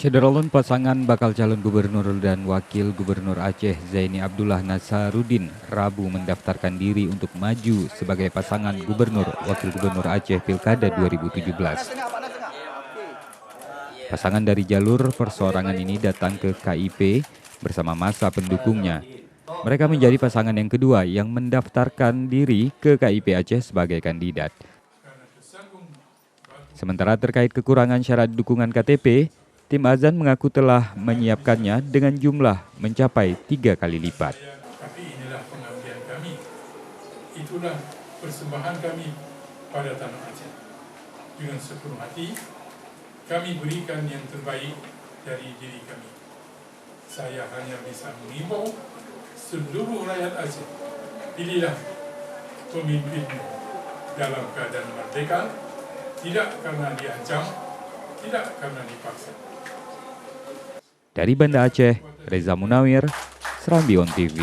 Syederolun pasangan bakal calon gubernur dan wakil gubernur Aceh Zaini Abdullah Nasaruddin Rabu mendaftarkan diri untuk maju sebagai pasangan gubernur wakil gubernur Aceh Pilkada 2017. Pasangan dari jalur perseorangan ini datang ke KIP bersama massa pendukungnya. Mereka menjadi pasangan yang kedua yang mendaftarkan diri ke KIP Aceh sebagai kandidat. Sementara terkait kekurangan syarat dukungan KTP, tim Azan mengaku telah menyiapkannya dengan jumlah mencapai 3 kali lipat. Tapi inilah pengabdian kami, itulah persembahan kami pada tanah Aceh. Dengan sepenuh hati, kami berikan yang terbaik dari diri kami. Saya hanya bisa mengimbau seluruh rakyat Aceh, pilihlah pemimpin dalam keadaan merdeka, tidak karena diancam, tidak karena dipaksa. Dari Banda Aceh, Reza Munawir, Serambi On TV.